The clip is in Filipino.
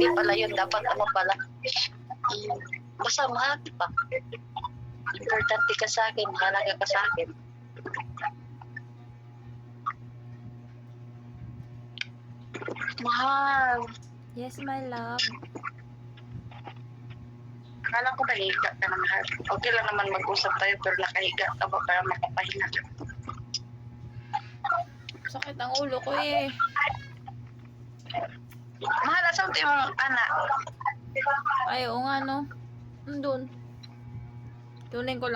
Hindi pala yun. Dapat ano pala. Basta mahal pa. Importante ka sa akin. Mahalaga ka sa akin. Mahal. Yes, my love. Akala ko nahiga ka na, mahal. Okay lang naman mag-usap tayo pero nakahiga ka ba para makapahinga ka? Sakit ang ulo ko eh. Mahal, asan ito yung anak? Ay, oo nga no. Nandun. Tunin ko lang.